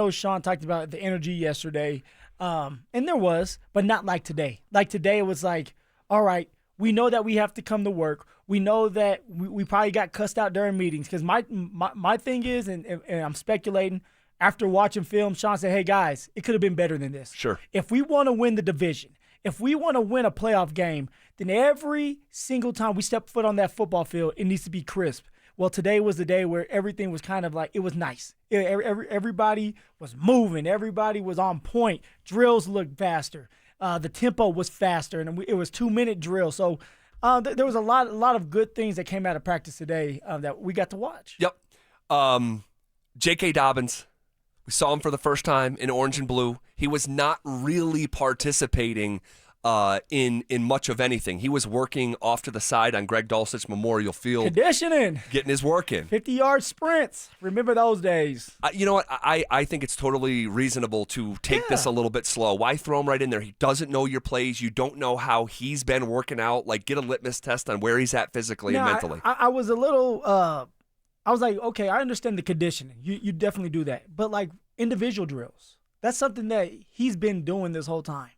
know Sean talked about the energy yesterday, and there was, but not like today. Like today, it was like, all right, we know that we have to come to work. We know that we probably got cussed out during meetings because my thing is, and I'm speculating, after watching film, Sean said, hey, guys, it could have been better than this. Sure. If we want to win the division, if we want to win a playoff game, then every single time we step foot on that football field, it needs to be crisp. Well, today was the day where everything was kind of like, it was nice. Everybody was moving. Everybody was on point. Drills looked faster. The tempo was faster, and it was 2-minute drill. So there was a lot of good things that came out of practice today that we got to watch. Yep. J.K. Dobbins, we saw him for the first time in orange and blue. He was not really participating in much of anything. He was working off to the side on Greg Dulcich's Memorial Field. Conditioning. Getting his work in. 50-yard sprints. Remember those days. You know what? I think it's totally reasonable to take this a little bit slow. Why throw him right in there? He doesn't know your plays. You don't know how he's been working out. Like, get a litmus test on where he's at physically and mentally. I was a little I was like, okay, I understand the conditioning. You definitely do that. But, like, individual drills, that's something that he's been doing this whole time.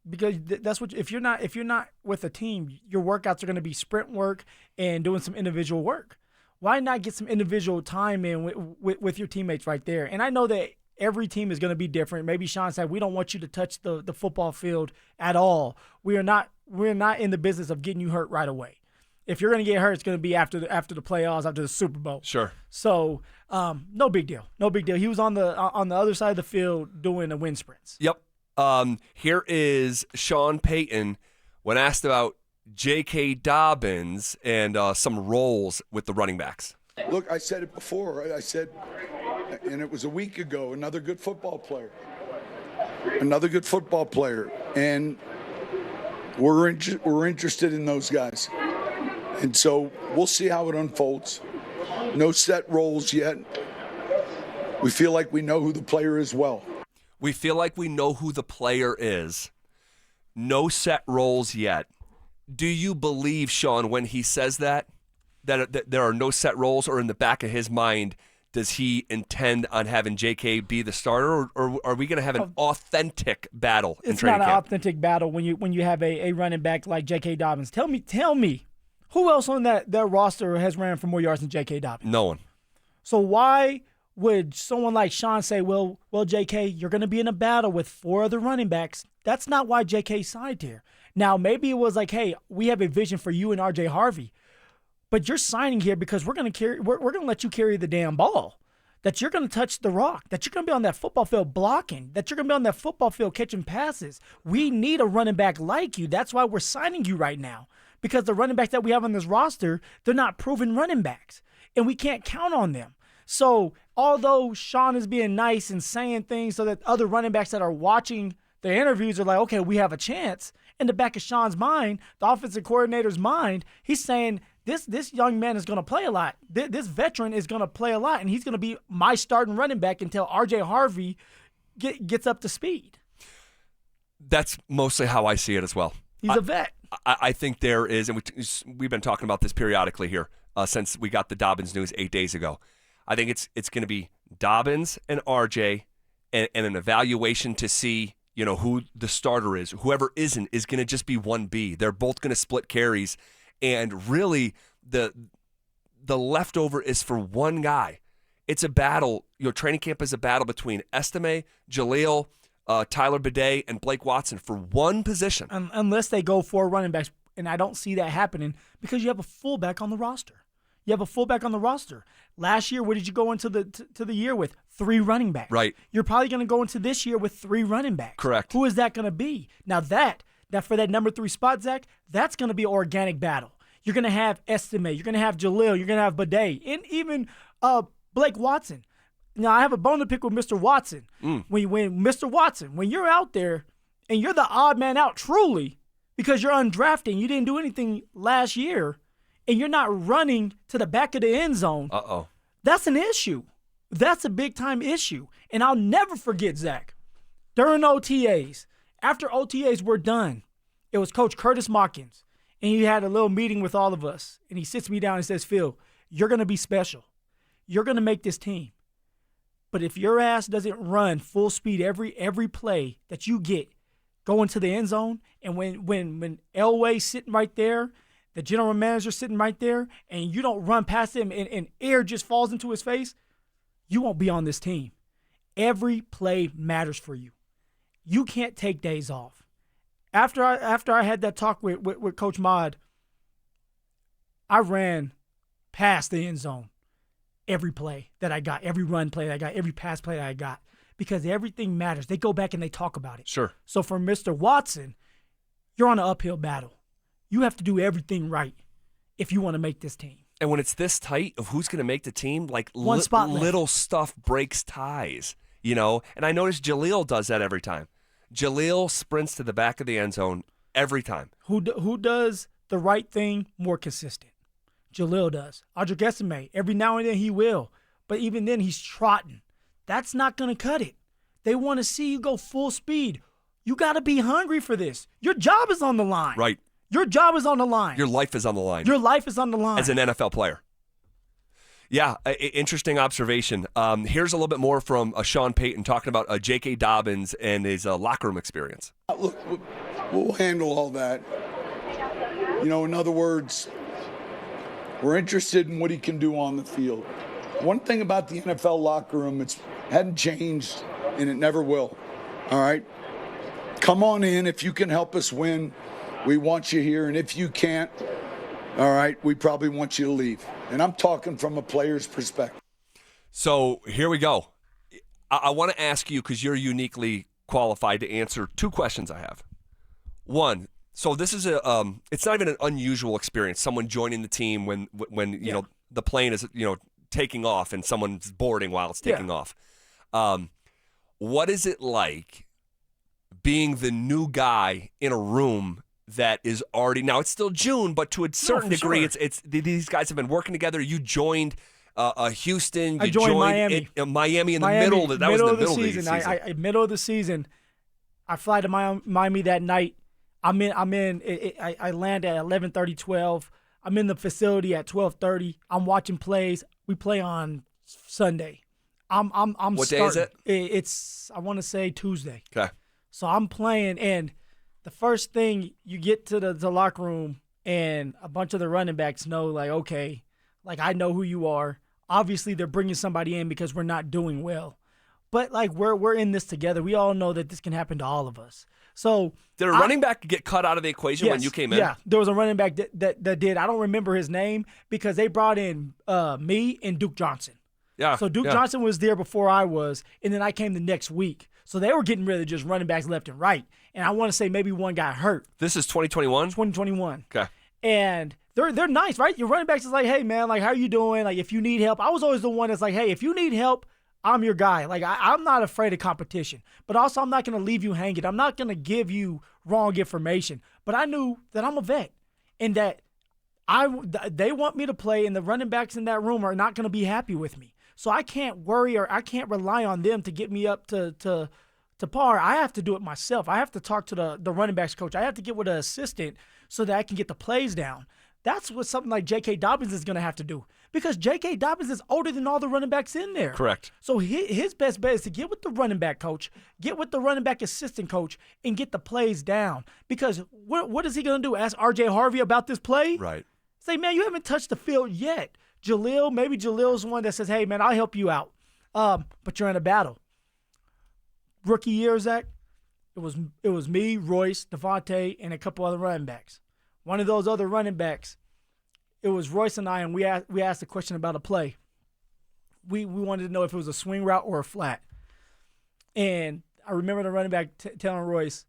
Because that's what if you're not with a team, your workouts are going to be sprint work and doing some individual work. Why not get some individual time in with your teammates right there? And I know that every team is going to be different. Maybe Sean said we don't want you to touch the football field at all. We're not in the business of getting you hurt right away. If you're going to get hurt, it's going to be after the playoffs, after the Super Bowl. Sure. So no big deal. No big deal. He was on the other side of the field doing the wind sprints. Yep. Here is Sean Payton when asked about J.K. Dobbins and some roles with the running backs. Look, I said it before, right? I said, and it was a week ago, another good football player. And we're interested in those guys. And so we'll see how it unfolds. No set roles yet. We feel like we know who the player is well. We feel like we know who the player is. No set roles yet. Do you believe, Sean, when he says that there are no set roles, or in the back of his mind, does he intend on having J.K. be the starter, or are we going to have an authentic battle in training camp? It's not an authentic battle when you have a running back like J.K. Dobbins. Tell me, who else on that roster has ran for more yards than J.K. Dobbins? No one. So why would someone like Sean say, well, J.K., you're going to be in a battle with 4 other running backs? That's not why J.K. signed here. Now, maybe it was like, hey, we have a vision for you and R.J. Harvey, but you're signing here because we're going to let you carry the damn ball, that you're going to touch the rock, that you're going to be on that football field blocking, that you're going to be on that football field catching passes. We need a running back like you. That's why we're signing you right now, because the running backs that we have on this roster, they're not proven running backs, and we can't count on them. So although Sean is being nice and saying things so that other running backs that are watching the interviews are like, okay, we have a chance, in the back of Sean's mind, the offensive coordinator's mind, he's saying this young man is going to play a lot. This veteran is going to play a lot, and he's going to be my starting running back until R.J. Harvey gets up to speed. That's mostly how I see it as well. He's a vet. I think there is, and we've been talking about this periodically here since we got the Dobbins news 8 days ago. I think it's going to be Dobbins and RJ and an evaluation to see, who the starter is. Whoever isn't is going to just be 1B. They're both going to split carries, and really the leftover is for one guy. It's a battle. Training camp is a battle between Estime, Jaleel, Tyler Bidet, and Blake Watson for one position. Unless they go 4 running backs, and I don't see that happening because you have a fullback on the roster. Last year, what did you go into the year with? 3 running backs. Right. You're probably going to go into this year with 3 running backs. Correct. Who is that going to be? Now that for that number 3 spot, Zach, that's going to be an organic battle. You're going to have Estime. You're going to have Jaleel. You're going to have Bidet. And even Blake Watson. Now, I have a bone to pick with Mr. Watson. When Mr. Watson, when you're out there and you're the odd man out truly because you're undrafted and you didn't do anything last year, and you're not running to the back of the end zone, that's an issue. That's a big-time issue. And I'll never forget, Zach, during OTAs, after OTAs were done, it was Coach Curtis Mockins, and he had a little meeting with all of us, and he sits me down and says, Phil, you're going to be special. You're going to make this team. But if your ass doesn't run full speed every play that you get, go into the end zone, and when Elway's sitting right there, the general manager sitting right there, and you don't run past him and air just falls into his face, you won't be on this team. Every play matters for you. You can't take days off. After I had that talk with Coach Mod, I ran past the end zone every play that I got, every run play that I got, every pass play that I got, because everything matters. They go back and they talk about it. Sure. So for Mr. Watson, you're on an uphill battle. You have to do everything right if you want to make this team. And when it's this tight of who's going to make the team, like One spot left. little stuff breaks ties, you know? And I notice Jaleel does that every time. Jaleel sprints to the back of the end zone every time. Who does the right thing more consistent? Jaleel does. Audric Esime, every now and then he will. But even then, he's trotting. That's not going to cut it. They want to see you go full speed. You got to be hungry for this. Your job is on the line. Right. Your job is on the line. Your life is on the line. Your life is on the line. As an NFL player. Yeah, interesting observation. Here's a little bit more from Sean Payton talking about J.K. Dobbins and his locker room experience. Look, we'll handle all that. You know, in other words, we're interested in what he can do on the field. One thing about the NFL locker room, it hadn't changed, and it never will. All right? Come on in. If you can help us win, we want you here. And if you can't, all right, we probably want you to leave. And I'm talking from a player's perspective. So here we go. I want to ask you, because you're uniquely qualified to answer two questions I have. One, so this is it's not even an unusual experience. Someone joining the team when you know the plane is taking off and someone's boarding while it's taking off. What is it like being the new guy in a room that is already, now it's still June, but to a certain degree, sure. it's these guys have been working together. You joined Houston. I joined Miami. Miami in the middle. That was in the middle of the season. Middle of the season. I fly to Miami that night. I land at 11:30, 12. I'm in the facility at 12:30. I'm watching plays. We play on Sunday. I'm What starting. day is it? It's, I want to say Tuesday. Okay. So I'm playing, and the first thing you get to the locker room, and a bunch of the running backs know, like, okay, like, I know who you are. Obviously, they're bringing somebody in because we're not doing well. But, like, we're in this together. We all know that this can happen to all of us. So did a running back get cut out of the equation when you came in? Yeah, there was a running back that did. I don't remember his name because they brought in me and Duke Johnson. Yeah. So Duke Johnson was there before I was, and then I came the next week. So they were getting rid of just running backs left and right. And I want to say maybe one got hurt. This is 2021? 2021. Okay. And they're nice, right? Your running backs is like, hey, man, like, how are you doing? Like, if you need help. I was always the one that's like, hey, if you need help, I'm your guy. Like, I'm not afraid of competition. But also, I'm not going to leave you hanging. I'm not going to give you wrong information. But I knew that I'm a vet and that they want me to play, and the running backs in that room are not going to be happy with me. So I can't worry, or I can't rely on them to get me up to par. I have to do it myself. I have to talk to the running backs coach. I have to get with an assistant so that I can get the plays down. That's what something like J.K. Dobbins is going to have to do, because J.K. Dobbins is older than all the running backs in there. Correct. So his best bet is to get with the running back coach, get with the running back assistant coach, and get the plays down. Because what is he going to do? Ask R.J. Harvey about this play? Right. Say, man, you haven't touched the field yet. Maybe Jalil's one that says, hey, man, I'll help you out. But you're in a battle. Rookie year, Zach, it was me, Royce, Devontae, and a couple other running backs. One of those other running backs, it was Royce and I, and we asked a question about a play. We wanted to know if it was a swing route or a flat. And I remember the running back telling Royce,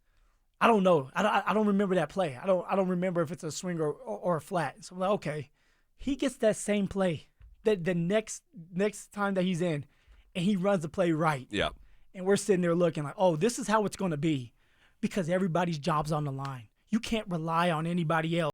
I don't know. I don't remember that play. I don't remember if it's a swing or a flat. So I'm like, okay. He gets that same play the next time that he's in, and he runs the play right. Yeah. And we're sitting there looking like, oh, this is how it's going to be, because everybody's job's on the line. You can't rely on anybody else.